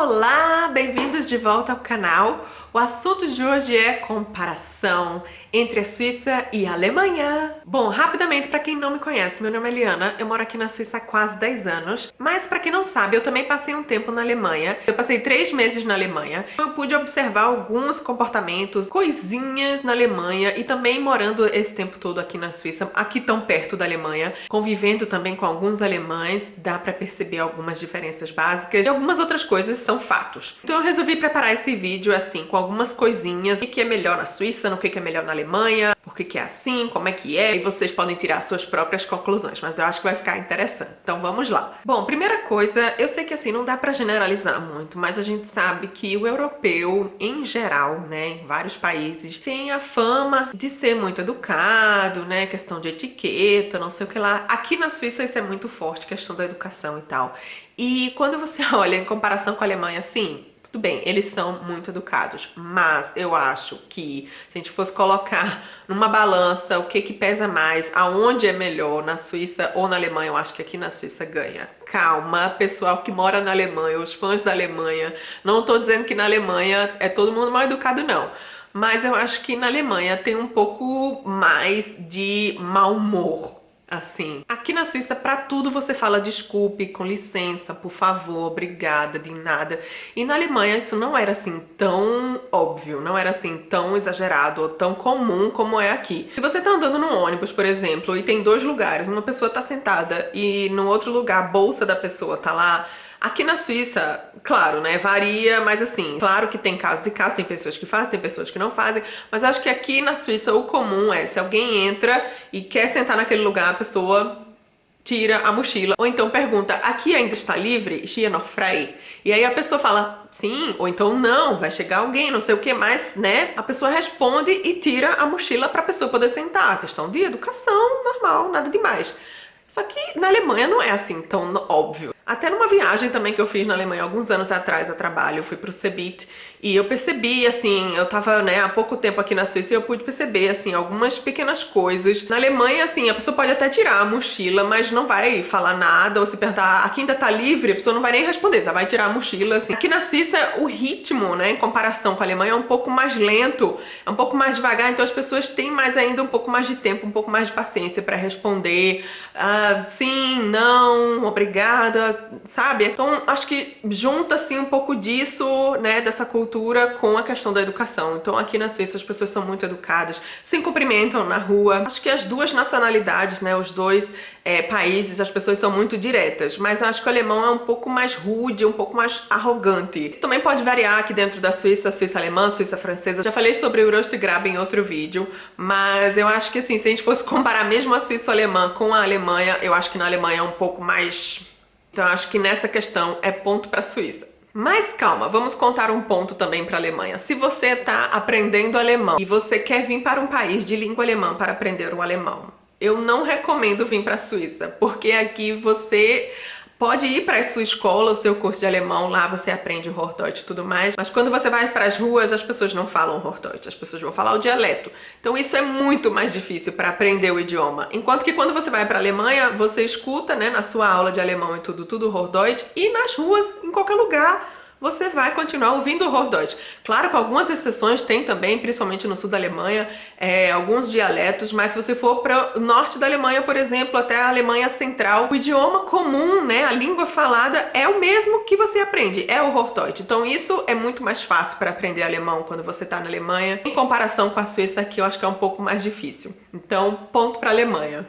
Olá, bem-vindos de volta ao canal. O assunto de hoje é comparação entre a Suíça e a Alemanha. Bom, rapidamente, para quem não me conhece, meu nome é Liana, eu moro aqui na Suíça há quase 10 anos, mas para quem não sabe, eu também passei um tempo na Alemanha. Eu passei 3 meses na Alemanha. Eu pude observar alguns comportamentos, coisinhas na Alemanha e também morando esse tempo todo aqui na Suíça, aqui tão perto da Alemanha, convivendo também com alguns alemães, dá para perceber algumas diferenças básicas e algumas outras coisas são fatos. Então eu resolvi preparar esse vídeo assim, com algumas coisinhas, o que é melhor na Suíça, no que é melhor na Alemanha, por que é assim, como é que é, e vocês podem tirar suas próprias conclusões, mas eu acho que vai ficar interessante. Então vamos lá. Bom, primeira coisa, eu sei que assim não dá pra generalizar muito, mas a gente sabe que o europeu, em geral, né, em vários países, tem a fama de ser muito educado, né, questão de etiqueta, não sei o que lá. Aqui na Suíça isso é muito forte, questão da educação e tal. E quando você olha em comparação com a Alemanha, assim, tudo bem, eles são muito educados, mas eu acho que se a gente fosse colocar numa balança o que pesa mais, aonde é melhor, na Suíça ou na Alemanha, eu acho que aqui na Suíça ganha. Calma, pessoal que mora na Alemanha, os fãs da Alemanha, não tô dizendo que na Alemanha é todo mundo mal educado, não. Mas eu acho que na Alemanha tem um pouco mais de mau humor. Assim, aqui na Suíça, pra tudo você fala desculpe, com licença, por favor, obrigada, de nada. E na Alemanha isso não era assim tão óbvio, não era assim tão exagerado ou tão comum como é aqui. Se você tá andando num ônibus, por exemplo, e tem 2 lugares, uma pessoa tá sentada e no outro lugar a bolsa da pessoa tá lá, aqui na Suíça, claro, né, varia, mas assim, claro que tem casos e casos, tem pessoas que fazem, tem pessoas que não fazem, mas eu acho que aqui na Suíça o comum é, se alguém entra e quer sentar naquele lugar, a pessoa tira a mochila, ou então pergunta, aqui ainda está livre? Ist hier noch frei? E aí a pessoa fala, sim, ou então não, vai chegar alguém, não sei o que mais, né? A pessoa responde e tira a mochila para a pessoa poder sentar. Questão de educação normal, nada demais. Só que na Alemanha não é assim tão óbvio. Até numa viagem também que eu fiz na Alemanha alguns anos atrás a trabalho, eu fui pro Cebit e eu percebi, assim, eu tava, né, há pouco tempo aqui na Suíça e eu pude perceber, assim, algumas pequenas coisas. Na Alemanha, assim, a pessoa pode até tirar a mochila, mas não vai falar nada, ou se perguntar, aqui ainda tá livre, a pessoa não vai nem responder, só vai tirar a mochila, assim. Aqui na Suíça, o ritmo, né, em comparação com a Alemanha, é um pouco mais lento, é um pouco mais devagar, então as pessoas têm mais ainda um pouco mais de tempo, um pouco mais de paciência para responder, sim, não, obrigada, sabe? Então acho que junta assim um pouco disso, né, dessa cultura com a questão da educação. Então aqui na Suíça as pessoas são muito educadas, se cumprimentam na rua. Acho que as duas nacionalidades, né, os dois países, as pessoas são muito diretas, mas acho que o alemão é um pouco mais rude, um pouco mais arrogante. Isso também pode variar aqui dentro da Suíça, Suíça alemã, Suíça francesa. Já falei sobre o Röstgraben em outro vídeo, mas eu acho que assim, se a gente fosse comparar mesmo a Suíça alemã com a Alemanha, eu acho que na Alemanha é um pouco mais... Então eu acho que nessa questão é ponto para a Suíça. Mas calma, vamos contar um ponto também para a Alemanha. Se você está aprendendo alemão e você quer vir para um país de língua alemã para aprender o alemão, eu não recomendo vir para a Suíça, porque aqui você pode ir para a sua escola, o seu curso de alemão, lá você aprende o Hochdeutsch e tudo mais, mas quando você vai para as ruas, as pessoas não falam Hochdeutsch, as pessoas vão falar o dialeto. Então isso é muito mais difícil para aprender o idioma. Enquanto que quando você vai para a Alemanha, você escuta, né, na sua aula de alemão e tudo Hochdeutsch, e nas ruas, em qualquer lugar, você vai continuar ouvindo o Hochdeutsch. Claro que algumas exceções tem também, principalmente no sul da Alemanha, alguns dialetos, mas se você for para o norte da Alemanha, por exemplo, até a Alemanha central, o idioma comum, né, a língua falada é o mesmo que você aprende, é o Hochdeutsch. Então isso é muito mais fácil para aprender alemão quando você está na Alemanha, em comparação com a Suíça, que eu acho que é um pouco mais difícil. Então, ponto para a Alemanha.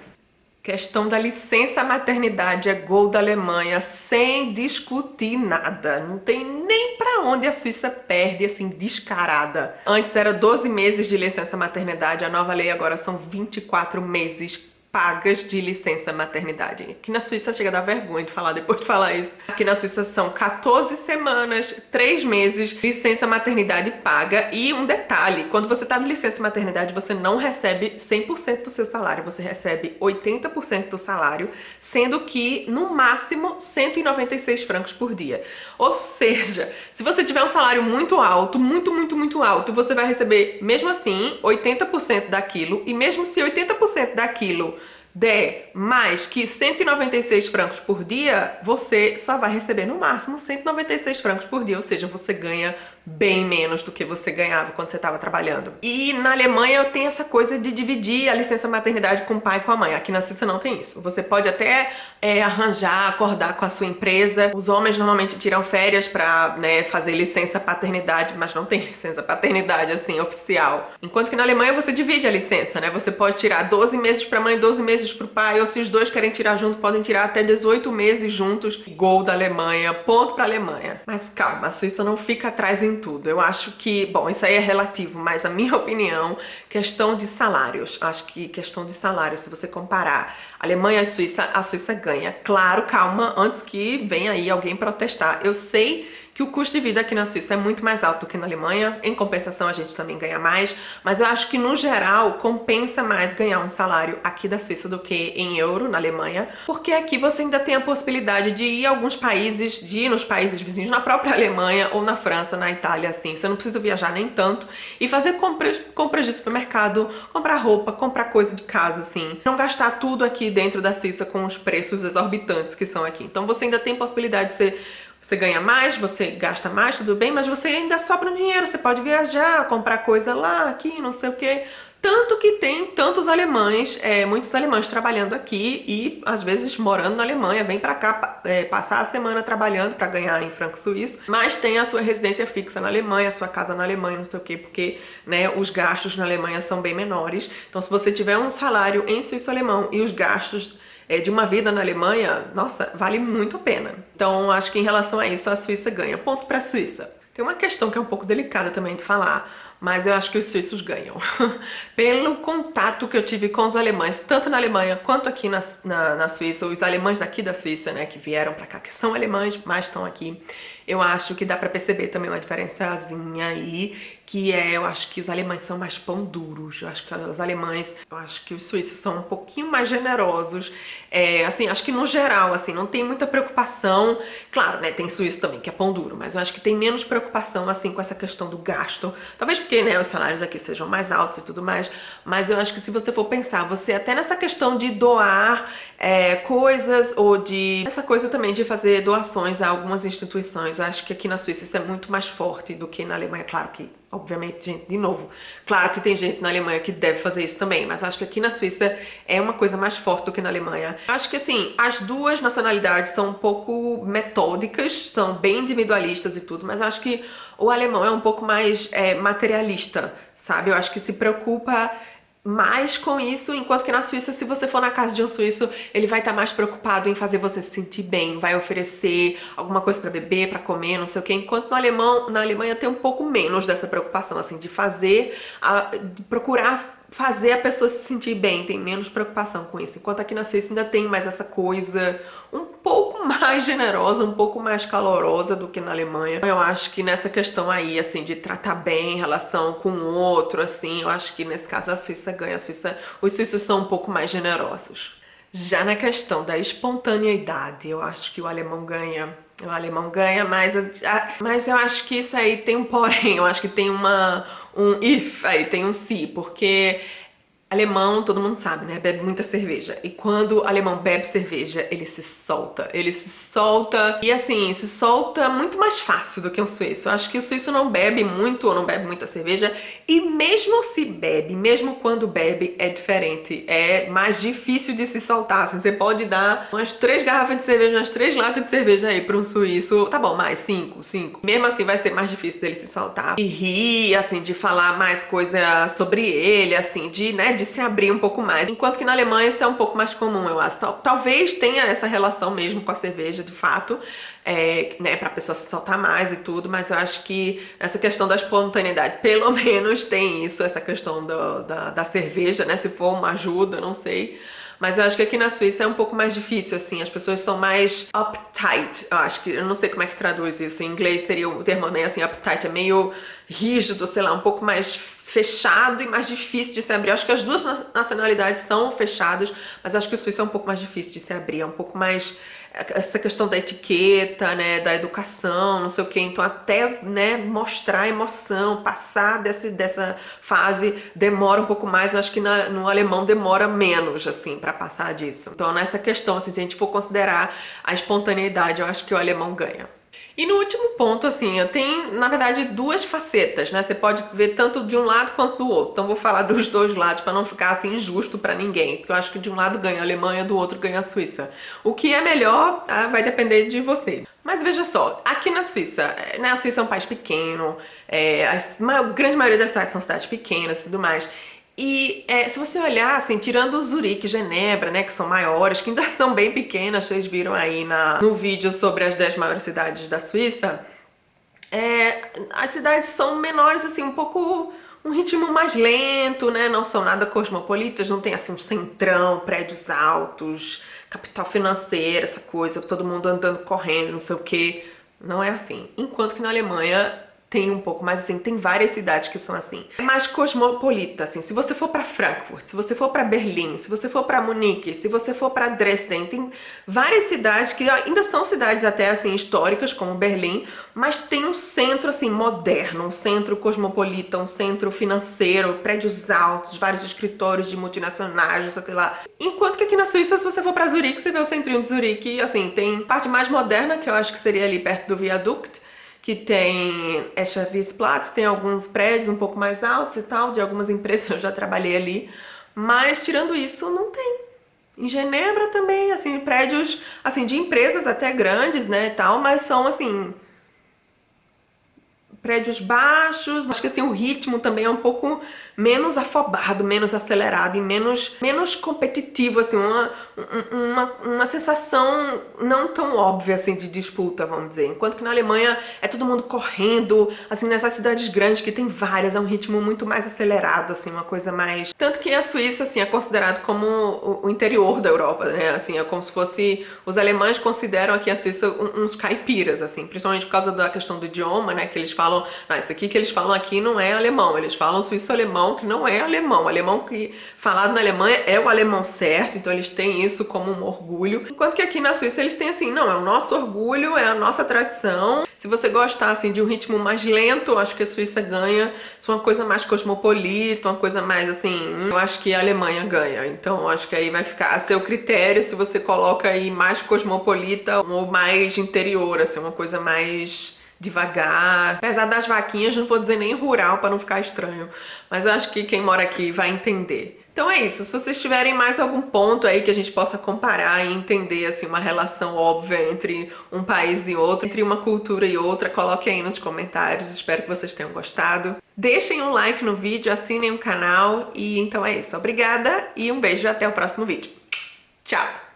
Questão da licença maternidade é gol da Alemanha, sem discutir nada. Não tem nem pra onde a Suíça perde, assim, descarada. Antes era 12 meses de licença maternidade, a nova lei agora são 24 meses pagas de licença maternidade. Aqui na Suíça chega a dar vergonha de falar depois de falar isso. Aqui na Suíça são 14 semanas, 3 meses, licença maternidade paga. E um detalhe, quando você tá de licença maternidade, você não recebe 100% do seu salário, você recebe 80% do salário, sendo que, no máximo, 196 francos por dia. Ou seja, se você tiver um salário muito alto, muito alto, você vai receber, mesmo assim, 80% daquilo, e mesmo se 80% daquilo der mais que 196 francos por dia, você só vai receber no máximo 196 francos por dia, ou seja, você ganha bem menos do que você ganhava quando você estava trabalhando. E na Alemanha tem essa coisa de dividir a licença maternidade com o pai e com a mãe. Aqui na Suíça não tem isso. Você pode até arranjar, acordar com a sua empresa. Os homens normalmente tiram férias para, né, fazer licença paternidade, mas não tem licença paternidade assim oficial. Enquanto que na Alemanha você divide a licença, né? Você pode tirar 12 meses para mãe, 12 meses para o pai, ou se os dois querem tirar junto, podem tirar até 18 meses juntos. Gol da Alemanha, ponto para a Alemanha. Mas calma, a Suíça não fica atrás em tudo. Eu acho que, bom, isso aí é relativo, mas a minha opinião, questão de salários. Acho que questão de salários, se você comparar Alemanha e Suíça, a Suíça ganha. Claro, calma, antes que venha aí alguém protestar. Eu sei que o custo de vida aqui na Suíça é muito mais alto do que na Alemanha, em compensação a gente também ganha mais, mas eu acho que no geral compensa mais ganhar um salário aqui da Suíça do que em euro na Alemanha, porque aqui você ainda tem a possibilidade de ir a alguns países, de ir nos países vizinhos, na própria Alemanha ou na França, na Itália, assim, você não precisa viajar nem tanto e fazer compras de supermercado, comprar roupa, comprar coisa de casa, assim, não gastar tudo aqui dentro da Suíça com os preços exorbitantes que são aqui. Então você ainda tem possibilidade de você ganha mais, você gasta mais, tudo bem, mas você ainda sobra um dinheiro, você pode viajar, comprar coisa lá, aqui, não sei o quê. Tanto que tem tantos alemães, muitos alemães trabalhando aqui e às vezes morando na Alemanha, vem pra cá passar a semana trabalhando pra ganhar em franco suíço, mas tem a sua residência fixa na Alemanha, a sua casa na Alemanha, não sei o quê, porque, né, os gastos na Alemanha são bem menores. Então se você tiver um salário em suíço-alemão e os gastos de uma vida na Alemanha, nossa, vale muito a pena. Então, acho que em relação a isso, a Suíça ganha. Ponto para a Suíça. Tem uma questão que é um pouco delicada também de falar, mas eu acho que os suíços ganham. Pelo contato que eu tive com os alemães, tanto na Alemanha quanto aqui na Suíça, os alemães daqui da Suíça, né, que vieram pra cá, que são alemães, mas estão aqui, eu acho que dá pra perceber também uma diferençazinha aí, que eu acho que os alemães são mais pão duros, eu acho que os suíços são um pouquinho mais generosos, assim, acho que no geral, assim, não tem muita preocupação, claro, né, tem suíço também que é pão duro, mas eu acho que tem menos preocupação, assim, com essa questão do gasto, talvez porque, né, os salários aqui sejam mais altos e tudo mais, mas eu acho que se você for pensar, você até nessa questão de doar coisas ou essa coisa também de fazer doações a algumas instituições, eu acho que aqui na Suíça isso é muito mais forte do que na Alemanha, claro que obviamente, gente, de novo, claro que tem gente na Alemanha que deve fazer isso também, mas acho que aqui na Suíça é uma coisa mais forte do que na Alemanha. Acho que, assim, as duas nacionalidades são um pouco metódicas, são bem individualistas e tudo, mas acho que o alemão é um pouco mais materialista, sabe? Eu acho que se preocupa mais com isso, enquanto que na Suíça, se você for na casa de um suíço, ele vai estar mais preocupado em fazer você se sentir bem, vai oferecer alguma coisa pra beber, pra comer, não sei o quê, enquanto na Alemanha tem um pouco menos dessa preocupação, assim, de procurar fazer a pessoa se sentir bem, tem menos preocupação com isso, enquanto aqui na Suíça ainda tem mais essa coisa um pouco mais generosa, um pouco mais calorosa do que na Alemanha. Eu acho que nessa questão aí, assim, de tratar bem em relação com o outro, assim, eu acho que nesse caso a Suíça ganha, os suíços são um pouco mais generosos. Já na questão da espontaneidade, eu acho que o alemão ganha. O alemão ganha, mas eu acho que isso aí tem um porém, eu acho que tem um if aí, tem um se, porque alemão, todo mundo sabe, né? Bebe muita cerveja. E quando o alemão bebe cerveja, ele se solta. Ele se solta e, assim, se solta muito mais fácil do que um suíço. Eu acho que o suíço não bebe muito ou não bebe muita cerveja. E mesmo se bebe, mesmo quando bebe, é diferente. É mais difícil de se soltar. Assim, você pode dar umas 3 garrafas de cerveja, umas 3 latas de cerveja aí para um suíço. Tá bom, mais 5. Mesmo assim, vai ser mais difícil dele se soltar. E rir, assim, de falar mais coisa sobre ele, assim, de se abrir um pouco mais. Enquanto que na Alemanha isso é um pouco mais comum, eu acho. Talvez tenha essa relação mesmo com a cerveja, de fato, né, pra pessoa se soltar mais e tudo, mas eu acho que essa questão da espontaneidade, pelo menos tem isso, essa questão da cerveja, né, se for uma ajuda, não sei. Mas eu acho que aqui na Suíça é um pouco mais difícil, assim, as pessoas são mais uptight, eu não sei como é que traduz isso, em inglês seria o termo meio assim, uptight, é meio rígido, sei lá, um pouco mais fechado e mais difícil de se abrir. Eu acho que as duas nacionalidades são fechadas, mas eu acho que o suíço é um pouco mais difícil de se abrir, é um pouco mais essa questão da etiqueta, né, da educação, não sei o que, então até, né, mostrar emoção, passar dessa fase demora um pouco mais, eu acho que no alemão demora menos, assim, pra passar disso. Então nessa questão, assim, se a gente for considerar a espontaneidade, eu acho que o alemão ganha. E no último ponto, assim, eu tenho, na verdade, duas facetas, né? Você pode ver tanto de um lado quanto do outro. Então vou falar dos dois lados para não ficar assim injusto para ninguém, porque eu acho que de um lado ganha a Alemanha, do outro ganha a Suíça. O que é melhor, vai depender de você. Mas veja só, aqui na Suíça, né, a Suíça é um país pequeno, a grande maioria das cidades são cidades pequenas e tudo mais. E se você olhar, assim, tirando Zurique e Genebra, né, que são maiores, que ainda são bem pequenas, vocês viram aí no vídeo sobre as 10 maiores cidades da Suíça, as cidades são menores, assim, um pouco, um ritmo mais lento, né, não são nada cosmopolitas, não tem, assim, um centrão, prédios altos, capital financeira, essa coisa, todo mundo andando, correndo, não sei o quê, não é assim. Enquanto que na Alemanha tem um pouco mais assim, tem várias cidades que são assim. É mais cosmopolita, assim. Se você for pra Frankfurt, se você for pra Berlim, se você for pra Munique, se você for pra Dresden, tem várias cidades que ainda são cidades até assim históricas, como Berlim, mas tem um centro assim moderno, um centro cosmopolita, um centro financeiro, prédios altos, vários escritórios de multinacionais, não sei o que lá. Enquanto que aqui na Suíça, se você for pra Zurique, você vê o centrinho de Zurique, assim, tem parte mais moderna, que eu acho que seria ali perto do Viaduct, que tem Escherwiesplatz, tem alguns prédios um pouco mais altos e tal, de algumas empresas, eu já trabalhei ali, mas tirando isso, não tem. Em Genebra também, assim, prédios, assim, de empresas até grandes, né, e tal, mas são, assim, prédios baixos. Acho que assim o ritmo também é um pouco menos afobado, menos acelerado e menos competitivo, assim, uma sensação não tão óbvia assim de disputa, vamos dizer. Enquanto que na Alemanha é todo mundo correndo, assim, nessas cidades grandes que tem várias, é um ritmo muito mais acelerado, assim, uma coisa mais... Tanto que a Suíça, assim, é considerado como o interior da Europa, né, assim, é como se fosse... Os alemães consideram aqui a Suíça uns caipiras, assim, principalmente por causa da questão do idioma, né, que eles falam, isso aqui que eles falam aqui não é alemão, eles falam suíço-alemão, que não é alemão. O alemão que falado na Alemanha é o alemão certo, então eles têm isso como um orgulho. Enquanto que aqui na Suíça eles têm assim, não, é o nosso orgulho, é a nossa tradição. Se você gostar assim de um ritmo mais lento, eu acho que a Suíça ganha. Se é uma coisa mais cosmopolita, uma coisa mais assim, eu acho que a Alemanha ganha. Então eu acho que aí vai ficar a seu critério se você coloca aí mais cosmopolita ou mais interior, assim, uma coisa mais devagar. Apesar das vaquinhas, não vou dizer nem rural para não ficar estranho, mas eu acho que quem mora aqui vai entender. Então é isso, se vocês tiverem mais algum ponto aí que a gente possa comparar e entender assim uma relação óbvia entre um país e outro, entre uma cultura e outra, coloquem aí nos comentários, espero que vocês tenham gostado. Deixem um like no vídeo, assinem o canal e então é isso. Obrigada e um beijo e até o próximo vídeo. Tchau!